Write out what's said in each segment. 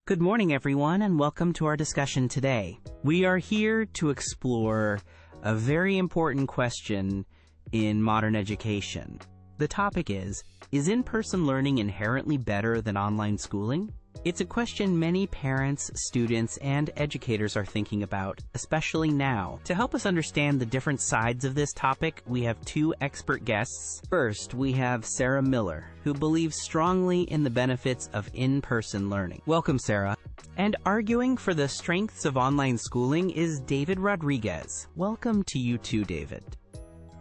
Good morning, everyone, and welcome to our discussion today. We are here to explore a very important question in modern education. The topic is in-person learning inherently better than online schooling? It's a question many parents, students, and educators are thinking about, especially now. To help us understand the different sides of this topic, we have two expert guests. First, we have Sarah Miller, who believes strongly in the benefits of in-person learning. Welcome, Sarah. And arguing for the strengths of online schooling is David Rodriguez. Welcome to you too, David.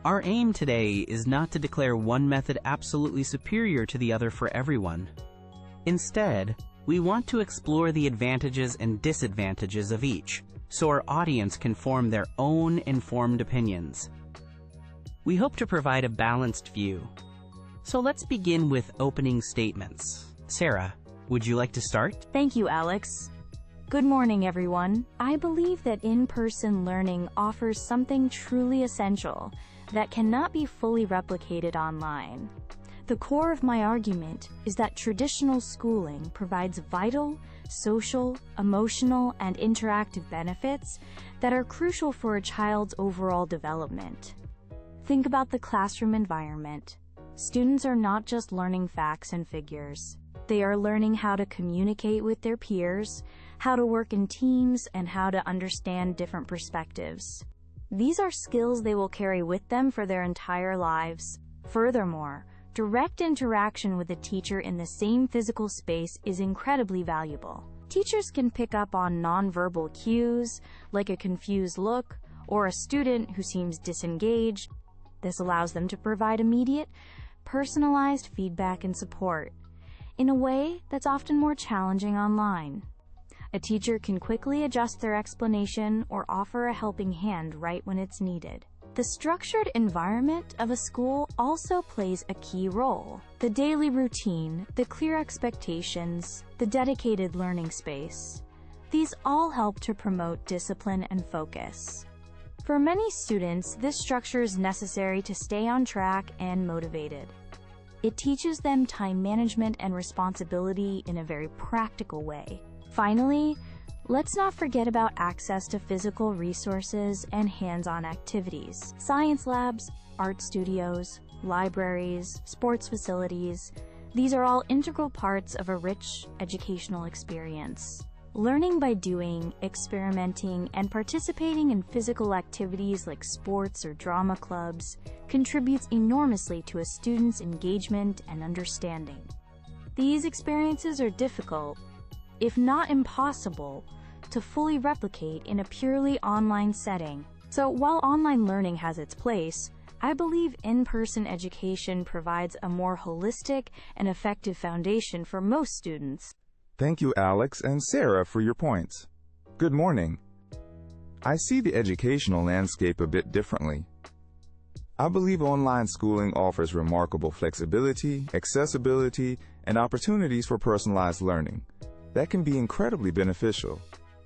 Our aim today is not to declare one method absolutely superior to the other for everyone. Instead, we want to explore the advantages and disadvantages of each, so our audience can form their own informed opinions. We hope to provide a balanced view. So let's begin with opening statements. Sarah, would you like to start? Thank you, Alex. Good morning, everyone. I believe that in-person learning offers something truly essential that cannot be fully replicated online. The core of my argument is that traditional schooling provides vital, social, emotional, and interactive benefits that are crucial for a child's overall development. Think about the classroom environment. Students are not just learning facts and figures. They are learning how to communicate with their peers, how to work in teams, and how to understand different perspectives. These are skills they will carry with them for their entire lives. Furthermore, direct interaction with a teacher in the same physical space is incredibly valuable. Teachers can pick up on nonverbal cues, like a confused look or a student who seems disengaged. This allows them to provide immediate, personalized feedback and support, in a way that's often more challenging online. A teacher can quickly adjust their explanation or offer a helping hand right when it's needed. The structured environment of a school also plays a key role. The daily routine, the clear expectations, the dedicated learning space. These all help to promote discipline and focus. For many students, this structure is necessary to stay on track and motivated. It teaches them time management and responsibility in a very practical way. Finally, let's not forget about access to physical resources and hands-on activities. Science labs, art studios, libraries, sports facilities, these are all integral parts of a rich educational experience. Learning by doing, experimenting, and participating in physical activities like sports or drama clubs contributes enormously to a student's engagement and understanding. These experiences are difficult, if not impossible, to fully replicate in a purely online setting. So while online learning has its place, I believe in-person education provides a more holistic and effective foundation for most students. Thank you, Alex and Sarah, for your points. Good morning. I see the educational landscape a bit differently. I believe online schooling offers remarkable flexibility, accessibility, and opportunities for personalized learning that can be incredibly beneficial.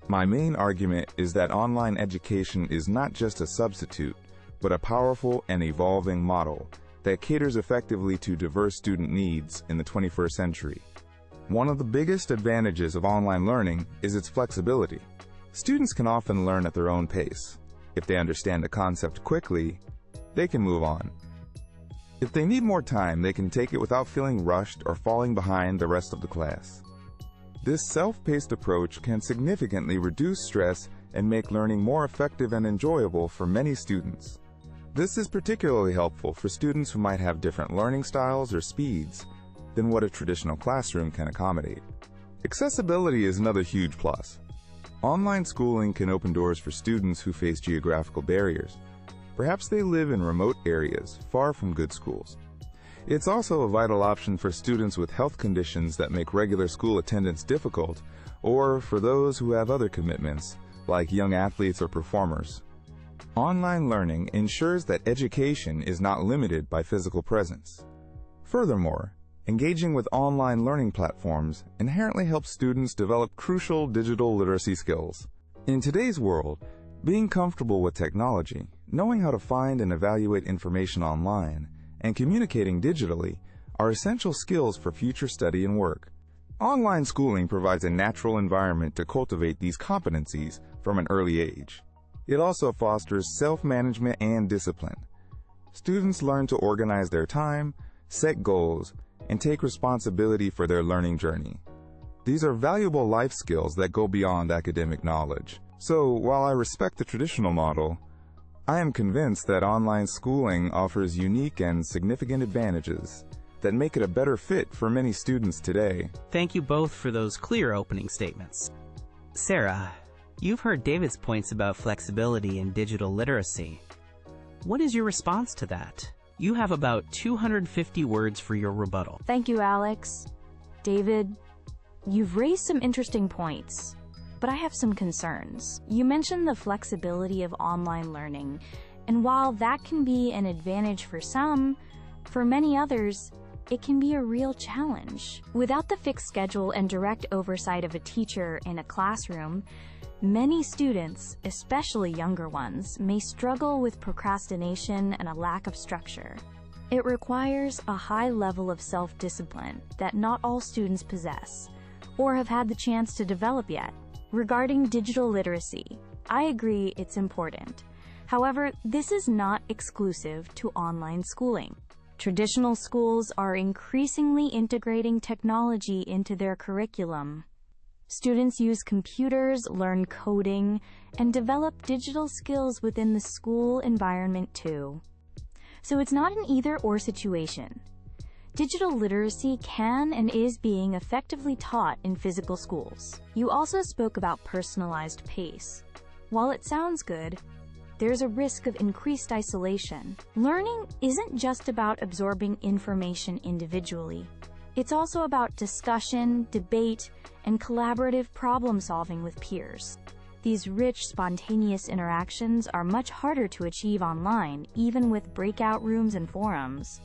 My main argument is that online education is not just a substitute, but a powerful and evolving model that caters effectively to diverse student needs in the 21st century. One of the biggest advantages of online learning is its flexibility. Students can often learn at their own pace. If they understand a concept quickly, they can move on. If they need more time, they can take it without feeling rushed or falling behind the rest of the class. This self-paced approach can significantly reduce stress and make learning more effective and enjoyable for many students. This is particularly helpful for students who might have different learning styles or speeds than what a traditional classroom can accommodate. Accessibility is another huge plus. Online schooling can open doors for students who face geographical barriers. Perhaps they live in remote areas, far from good schools. It's also a vital option for students with health conditions that make regular school attendance difficult, or for those who have other commitments, like young athletes or performers. Online learning ensures that education is not limited by physical presence. Furthermore, engaging with online learning platforms inherently helps students develop crucial digital literacy skills. In today's world, being comfortable with technology, knowing how to find and evaluate information online, and communicating digitally are essential skills for future study and work. Online schooling provides a natural environment to cultivate these competencies from an early age. It also fosters self-management and discipline. Students learn to organize their time, set goals, and take responsibility for their learning journey. These are valuable life skills that go beyond academic knowledge. So, while I respect the traditional model, I am convinced that online schooling offers unique and significant advantages that make it a better fit for many students today. Thank you both for those clear opening statements. Sarah, you've heard David's points about flexibility and digital literacy. What is your response to that? You have about 250 words for your rebuttal. Thank you, Alex. David, you've raised some interesting points, but I have some concerns. You mentioned the flexibility of online learning, and while that can be an advantage for some, for many others, it can be a real challenge. Without the fixed schedule and direct oversight of a teacher in a classroom, many students, especially younger ones, may struggle with procrastination and a lack of structure. It requires a high level of self-discipline that not all students possess or have had the chance to develop yet. Regarding digital literacy, I agree it's important. However, this is not exclusive to online schooling. Traditional schools are increasingly integrating technology into their curriculum. Students use computers, learn coding, and develop digital skills within the school environment too. So it's not an either-or situation. Digital literacy can and is being effectively taught in physical schools. You also spoke about personalized pace. While it sounds good, there's a risk of increased isolation. Learning isn't just about absorbing information individually. It's also about discussion, debate, and collaborative problem-solving with peers. These rich, spontaneous interactions are much harder to achieve online, even with breakout rooms and forums.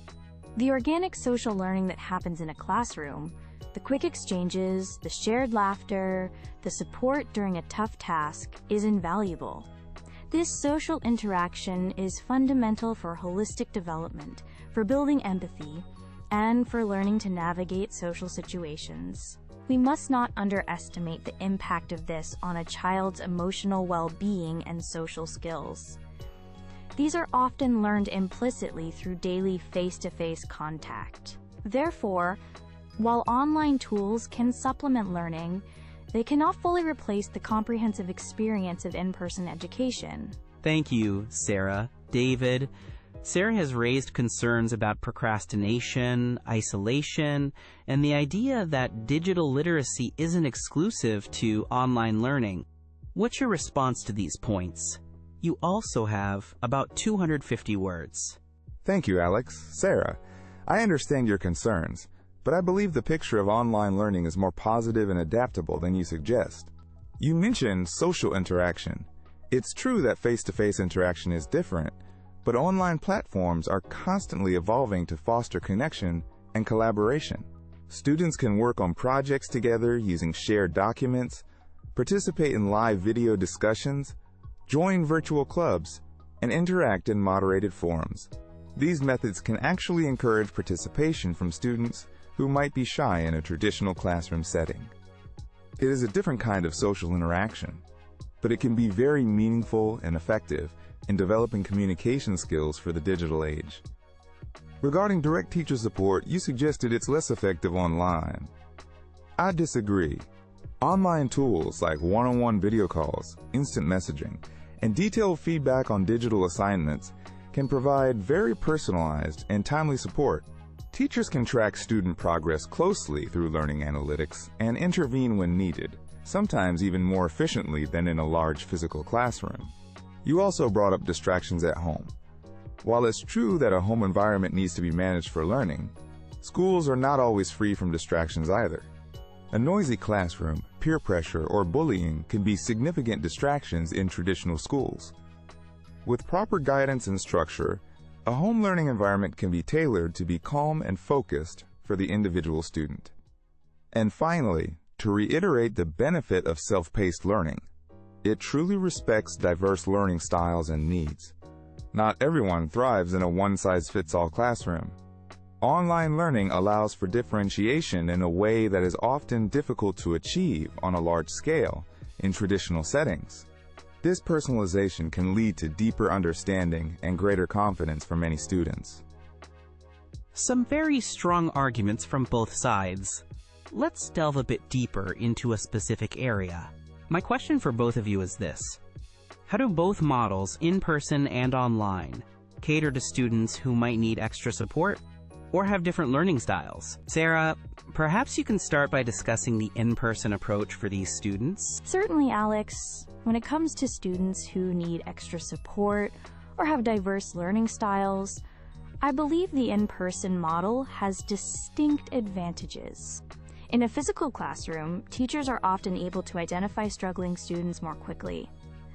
The organic social learning that happens in a classroom, the quick exchanges, the shared laughter, the support during a tough task, is invaluable. This social interaction is fundamental for holistic development, for building empathy, and for learning to navigate social situations. We must not underestimate the impact of this on a child's emotional well-being and social skills. These are often learned implicitly through daily face-to-face contact. Therefore, while online tools can supplement learning, they cannot fully replace the comprehensive experience of in-person education. Thank you, Sarah. David, Sarah has raised concerns about procrastination, isolation, and the idea that digital literacy isn't exclusive to online learning. What's your response to these points? You also have about 250 words. Thank you, Alex. Sarah, I understand your concerns, but I believe the picture of online learning is more positive and adaptable than you suggest. You mentioned social interaction. It's true that face-to-face interaction is different, but online platforms are constantly evolving to foster connection and collaboration. Students can work on projects together using shared documents, participate in live video discussions, join virtual clubs, and interact in moderated forums. These methods can actually encourage participation from students who might be shy in a traditional classroom setting. It is a different kind of social interaction, but it can be very meaningful and effective in developing communication skills for the digital age. Regarding direct teacher support, you suggested it's less effective online. I disagree. Online tools like one-on-one video calls, instant messaging, and detailed feedback on digital assignments can provide very personalized and timely support. Teachers can track student progress closely through learning analytics and intervene when needed, sometimes even more efficiently than in a large physical classroom. You also brought up distractions at home. While it's true that a home environment needs to be managed for learning, schools are not always free from distractions either. A noisy classroom, peer pressure, or bullying can be significant distractions in traditional schools. With proper guidance and structure, a home learning environment can be tailored to be calm and focused for the individual student. And finally, to reiterate the benefit of self-paced learning, it truly respects diverse learning styles and needs. Not everyone thrives in a one-size-fits-all classroom. Online learning allows for differentiation in a way that is often difficult to achieve on a large scale in traditional settings. This personalization can lead to deeper understanding and greater confidence for many students. Some very strong arguments from both sides. Let's delve a bit deeper into a specific area. My question for both of you is this: how do both models, in-person and online, cater to students who might need extra support or have different learning styles? Sarah, perhaps you can start by discussing the in-person approach for these students. Certainly, Alex. When it comes to students who need extra support or have diverse learning styles, I believe the in-person model has distinct advantages. In a physical classroom, teachers are often able to identify struggling students more quickly.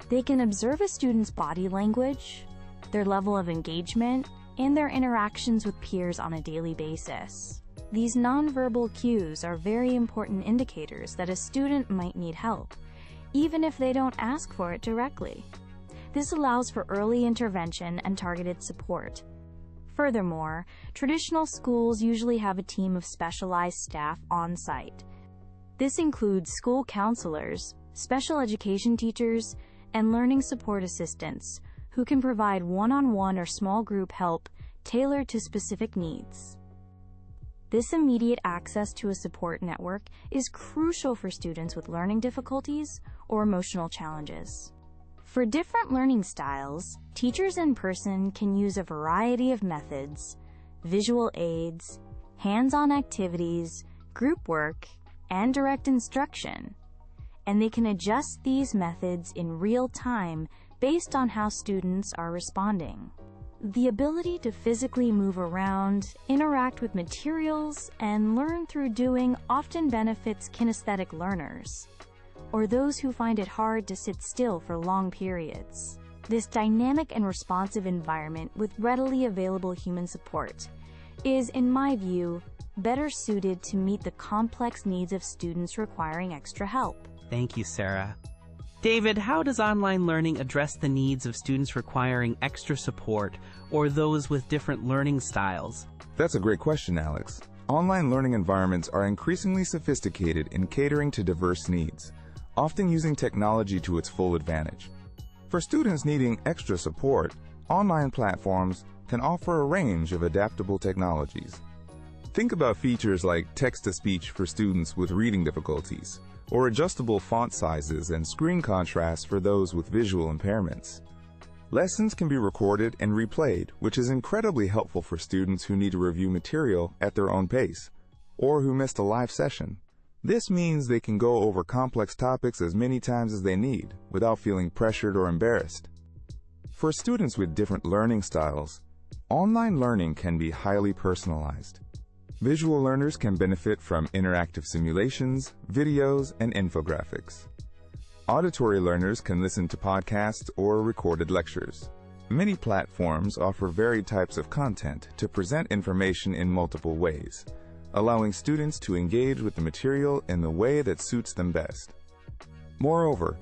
They can observe a student's body language, their level of engagement, and their interactions with peers on a daily basis. These nonverbal cues are very important indicators that a student might need help, even if they don't ask for it directly. This allows for early intervention and targeted support. Furthermore, traditional schools usually have a team of specialized staff on site. This includes school counselors, special education teachers, and learning support assistants who can provide one-on-one or small group help tailored to specific needs. This immediate access to a support network is crucial for students with learning difficulties or emotional challenges. For different learning styles, teachers in person can use a variety of methods: visual aids, hands-on activities, group work, and direct instruction. And they can adjust these methods in real time based on how students are responding. The ability to physically move around, interact with materials, and learn through doing often benefits kinesthetic learners, or those who find it hard to sit still for long periods. This dynamic and responsive environment with readily available human support is, in my view, better suited to meet the complex needs of students requiring extra help. Thank you, Sarah. David, how does online learning address the needs of students requiring extra support or those with different learning styles? That's a great question, Alex. Online learning environments are increasingly sophisticated in catering to diverse needs, often using technology to its full advantage. For students needing extra support, online platforms can offer a range of adaptable technologies. Think about features like text-to-speech for students with reading difficulties, or adjustable font sizes and screen contrast for those with visual impairments. Lessons can be recorded and replayed, which is incredibly helpful for students who need to review material at their own pace, or who missed a live session. This means they can go over complex topics as many times as they need, without feeling pressured or embarrassed. For students with different learning styles, online learning can be highly personalized. Visual learners can benefit from interactive simulations, videos, and infographics. Auditory learners can listen to podcasts or recorded lectures. Many platforms offer varied types of content to present information in multiple ways, allowing students to engage with the material in the way that suits them best. Moreover,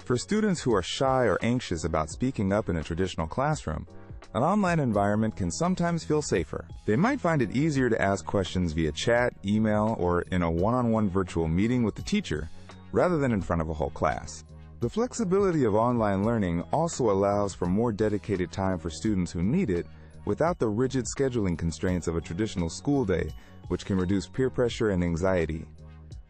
for students who are shy or anxious about speaking up in a traditional classroom, an online environment can sometimes feel safer. They might find it easier to ask questions via chat, email, or in a one-on-one virtual meeting with the teacher, rather than in front of a whole class. The flexibility of online learning also allows for more dedicated time for students who need it, without the rigid scheduling constraints of a traditional school day, which can reduce peer pressure and anxiety.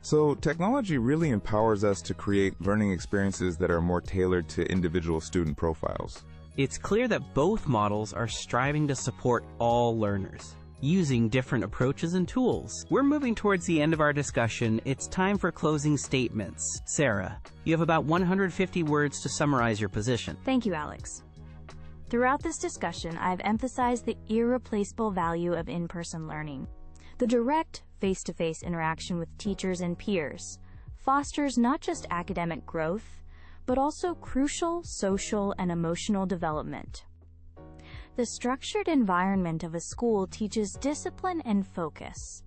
So, technology really empowers us to create learning experiences that are more tailored to individual student profiles. It's clear that both models are striving to support all learners, using different approaches and tools. We're moving towards the end of our discussion. It's time for closing statements. Sarah, you have about 150 words to summarize your position. Thank you, Alex. Throughout this discussion, I've emphasized the irreplaceable value of in-person learning. The direct, face-to-face interaction with teachers and peers fosters not just academic growth, but also crucial social and emotional development. The structured environment of a school teaches discipline and focus,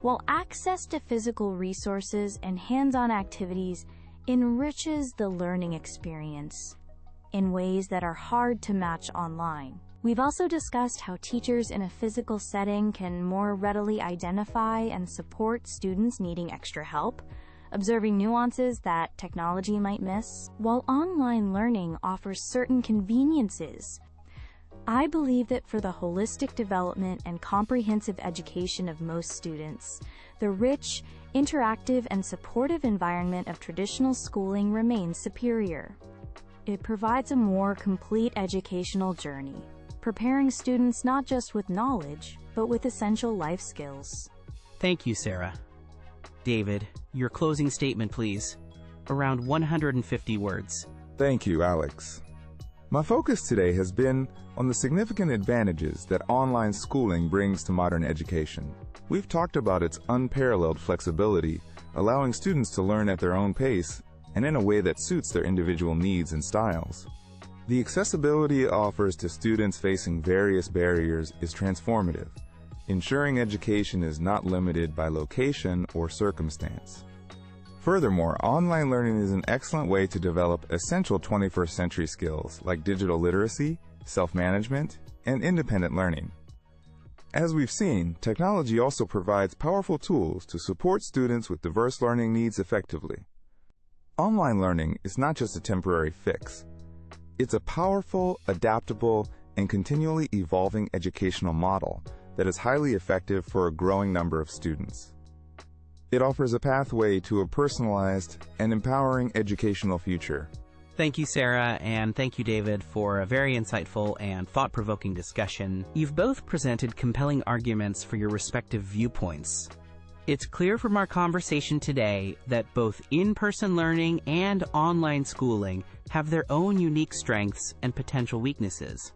while access to physical resources and hands-on activities enriches the learning experience in ways that are hard to match online. We've also discussed how teachers in a physical setting can more readily identify and support students needing extra help, observing nuances that technology might miss. While online learning offers certain conveniences, I believe that for the holistic development and comprehensive education of most students, the rich, interactive, and supportive environment of traditional schooling remains superior. It provides a more complete educational journey, preparing students not just with knowledge, but with essential life skills. Thank you, Sarah. David, your closing statement, please. Around 150 words. Thank you, Alex. My focus today has been on the significant advantages that online schooling brings to modern education. We've talked about its unparalleled flexibility, allowing students to learn at their own pace and in a way that suits their individual needs and styles. The accessibility it offers to students facing various barriers is transformative, ensuring education is not limited by location or circumstance. Furthermore, online learning is an excellent way to develop essential 21st century skills like digital literacy, self-management, and independent learning. As we've seen, technology also provides powerful tools to support students with diverse learning needs effectively. Online learning is not just a temporary fix. It's a powerful, adaptable, and continually evolving educational model that is highly effective for a growing number of students. It offers a pathway to a personalized and empowering educational future. Thank you, Sarah, and thank you, David, for a very insightful and thought-provoking discussion. You've both presented compelling arguments for your respective viewpoints. It's clear from our conversation today that both in-person learning and online schooling have their own unique strengths and potential weaknesses.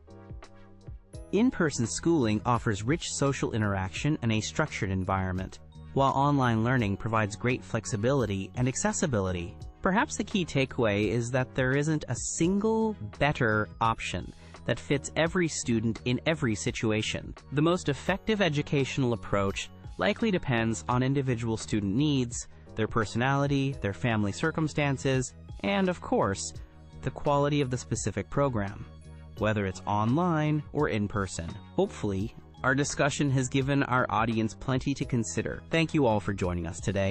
In-person schooling offers rich social interaction and a structured environment, while online learning provides great flexibility and accessibility. Perhaps the key takeaway is that there isn't a single better option that fits every student in every situation. The most effective educational approach likely depends on individual student needs, their personality, their family circumstances, and of course, the quality of the specific program, whether it's online or in person. Hopefully, our discussion has given our audience plenty to consider. Thank you all for joining us today.